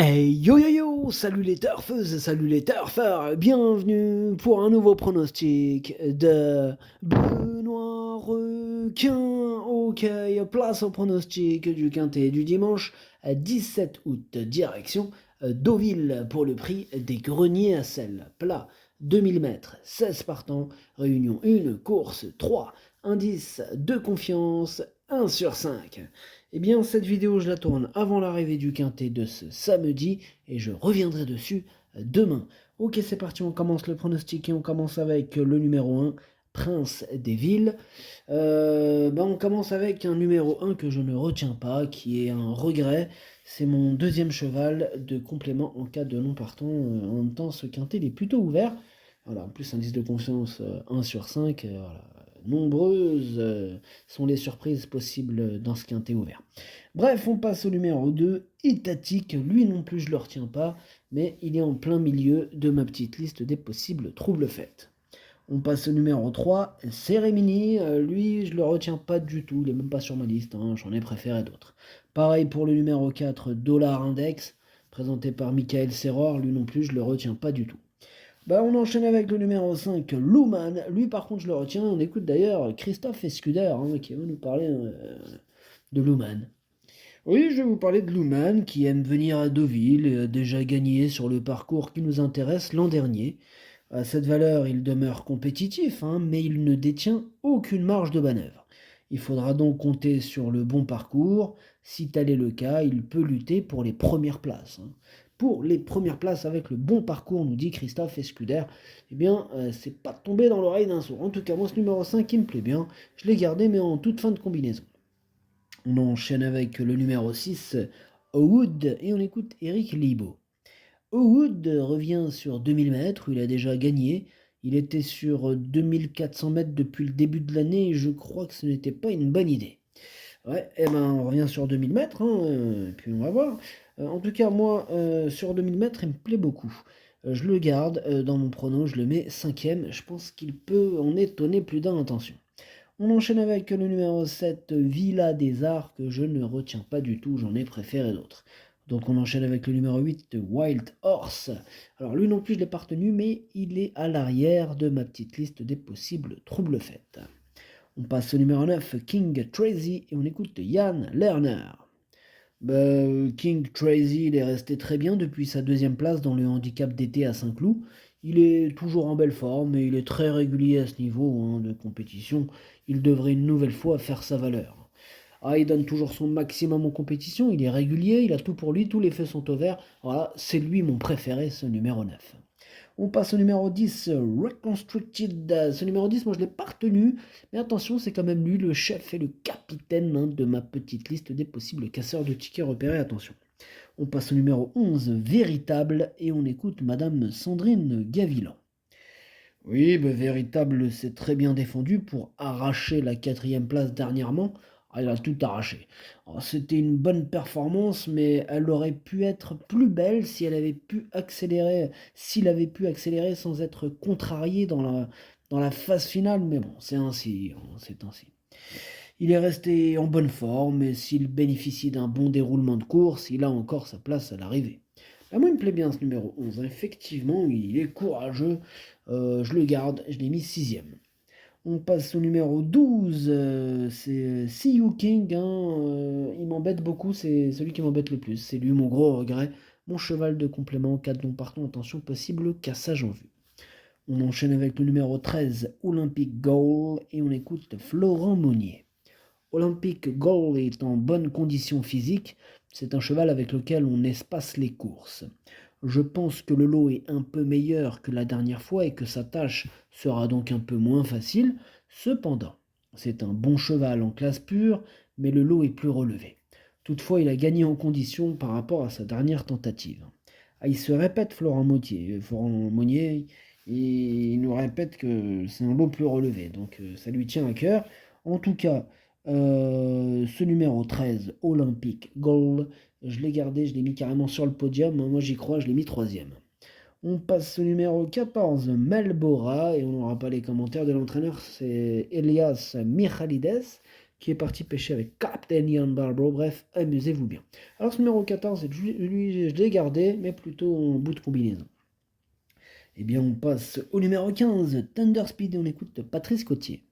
Hey yo yo yo, salut les turfeuses, salut les turfeurs, bienvenue pour un nouveau pronostic de Benoît Requin. Ok, place au pronostic du quintet du dimanche 17 août, direction Deauville pour le prix des greniers à sel. Plat 2000 mètres, 16 partants, réunion 1, course 3, indice de confiance 1 sur 5. Eh bien, cette vidéo, je la tourne avant l'arrivée du quintet de ce samedi et je reviendrai dessus demain. Ok, c'est parti, on commence le pronostic et on commence avec le numéro 1, Prince des Villes. On commence avec un numéro 1 que je ne retiens pas, qui est un regret. C'est mon deuxième cheval de complément en cas de non partant. En même temps, ce quintet il est plutôt ouvert. Voilà, en plus, indice de confiance 1 sur 5. Voilà. Nombreuses sont les surprises possibles dans ce quintet ouvert. Bref, on passe au numéro 2, Itatique. Lui non plus, je ne le retiens pas, mais il est en plein milieu de ma petite liste des possibles troubles faits. On passe au numéro 3, Cérémini. Lui, je le retiens pas du tout, il est même pas sur ma liste, hein, j'en ai préféré d'autres. Pareil pour le numéro 4, Dollar Index, présenté par Michael Serror. Lui non plus, je le retiens pas du tout. On enchaîne avec le numéro 5, Luman. Lui, par contre, je le retiens. On écoute d'ailleurs Christophe Escuder, qui va nous parler de Luman. Oui, je vais vous parler de Luman, qui aime venir à Deauville et a déjà gagné sur le parcours qui nous intéresse l'an dernier. À cette valeur, il demeure compétitif, mais il ne détient aucune marge de manœuvre. Il faudra donc compter sur le bon parcours. Si tel est le cas, il peut lutter pour les premières places. Pour les premières places avec le bon parcours, nous dit Christophe Escuder, c'est pas tombé dans l'oreille d'un sourd. En tout cas, moi, ce numéro 5, il me plaît bien. Je l'ai gardé, mais en toute fin de combinaison. On enchaîne avec le numéro 6, Wood, et on écoute Eric Libo. Wood revient sur 2000 mètres, où il a déjà gagné. Il était sur 2400 mètres depuis le début de l'année et je crois que ce n'était pas une bonne idée. Ouais, on revient sur 2000 mètres, et puis on va voir. En tout cas, moi, sur 2000 mètres, il me plaît beaucoup. Je le garde dans mon prono, je le mets cinquième. Je pense qu'il peut en étonner plus d'un, attention. On enchaîne avec le numéro 7, Villa des Arts, que je ne retiens pas du tout, j'en ai préféré d'autres. Donc on enchaîne avec le numéro 8, Wild Horse. Alors lui non plus je l'ai pas retenu, mais il est à l'arrière de ma petite liste des possibles troubles faits. On passe au numéro 9, King Tracy, et on écoute Yann Lerner. King Tracy, il est resté très bien depuis sa deuxième place dans le handicap d'été à Saint-Cloud. Il est toujours en belle forme et il est très régulier à ce niveau de compétition. Il devrait une nouvelle fois faire sa valeur. Il donne toujours son maximum en compétition, il est régulier, il a tout pour lui, tous les faits sont au vert. Voilà, c'est lui mon préféré, ce numéro 9. On passe au numéro 10, Reconstructed. Ce numéro 10, moi je ne l'ai pas retenu, mais attention, c'est quand même lui le chef et le capitaine de ma petite liste des possibles casseurs de tickets repérés. Attention. On passe au numéro 11, Véritable, et on écoute Madame Sandrine Gavilan. Oui, Véritable s'est très bien défendu pour arracher la quatrième place dernièrement. Elle a tout arraché. C'était une bonne performance, mais elle aurait pu être plus belle si elle avait pu accélérer, s'il avait pu accélérer sans être contrarié dans la phase finale. Mais bon, c'est ainsi, c'est ainsi. Il est resté en bonne forme, et s'il bénéficie d'un bon déroulement de course, il a encore sa place à l'arrivée. Moi, il me plaît bien ce numéro 11. Effectivement, il est courageux. Je le garde, je l'ai mis sixième. On passe au numéro 12. C'est See You King. Il m'embête beaucoup, c'est celui qui m'embête le plus. C'est lui mon gros regret. Mon cheval de complément, 4 non partants, attention, possible cassage en vue. On enchaîne avec le numéro 13, Olympic Goal, et on écoute Florent Monnier. Olympic Goal est en bonne condition physique, c'est un cheval avec lequel on espace les courses. Je pense que le lot est un peu meilleur que la dernière fois et que sa tâche sera donc un peu moins facile. Cependant, c'est un bon cheval en classe pure, mais le lot est plus relevé. Toutefois, il a gagné en condition par rapport à sa dernière tentative. Il se répète Florent Monnier, il nous répète que c'est un lot plus relevé, donc ça lui tient à cœur. En tout cas, ce numéro 13, Olympic Gold, je l'ai gardé, je l'ai mis carrément sur le podium. Moi j'y crois, je l'ai mis troisième. On passe au numéro 14, Melbora, et on n'aura pas les commentaires de l'entraîneur, c'est Elias Michalides, qui est parti pêcher avec Captain Ian Barbro. Bref, amusez-vous bien. Alors ce numéro 14, lui, je l'ai gardé, mais plutôt en bout de combinaison. Eh bien, on passe au numéro 15, Thunder Speed, et on écoute Patrice Cotier.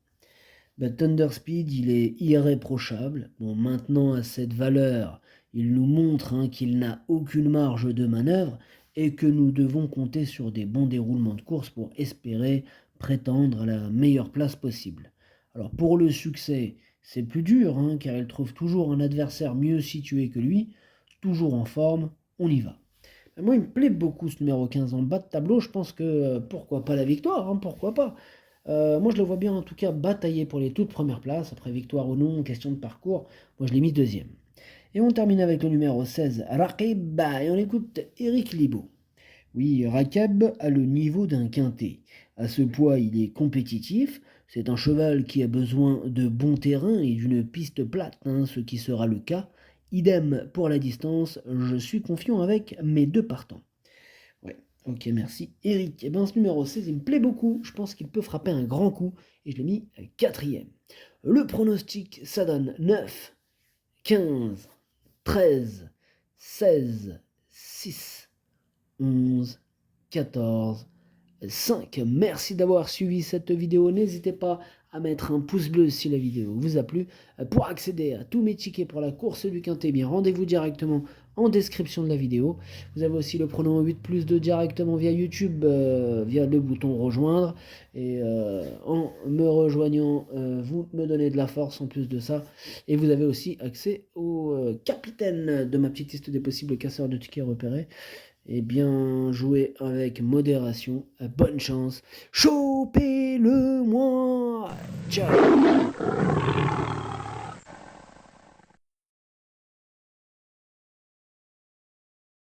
Thunder Speed, il est irréprochable. Bon, maintenant, à cette valeur, il nous montre qu'il n'a aucune marge de manœuvre et que nous devons compter sur des bons déroulements de course pour espérer prétendre à la meilleure place possible. Alors, pour le succès, c'est plus dur, car il trouve toujours un adversaire mieux situé que lui, toujours en forme, on y va. Moi, il me plaît beaucoup ce numéro 15 en bas de tableau. Je pense que pourquoi pas la victoire, pourquoi pas. Moi, je le vois bien en tout cas batailler pour les toutes premières places. Après victoire ou non, question de parcours, moi je l'ai mis deuxième. Et on termine avec le numéro 16, Rakib, et on écoute Eric Libaud. Oui, Rakib a le niveau d'un quintet. À ce poids, il est compétitif. C'est un cheval qui a besoin de bon terrain et d'une piste plate, ce qui sera le cas. Idem pour la distance, je suis confiant avec mes deux partants. Ouais, ok, merci Eric. Et bien ce numéro 16, il me plaît beaucoup. Je pense qu'il peut frapper un grand coup. Et je l'ai mis quatrième. Le pronostic, ça donne 9, 15, 13, 16, 6, 11, 14, 5. Merci d'avoir suivi cette vidéo. N'hésitez pas à mettre un pouce bleu si la vidéo vous a plu. Pour accéder à tous mes tickets pour la course du Quintet, bien rendez-vous directement en description de la vidéo. Vous avez aussi le pronom 8+2 directement via YouTube, via le bouton rejoindre. Et en me rejoignant, vous me donnez de la force en plus de ça. Et vous avez aussi accès au capitaine de ma petite liste des possibles casseurs de tickets repérés. Et bien jouez avec modération. Bonne chance. Chopez-le moi. Ciao.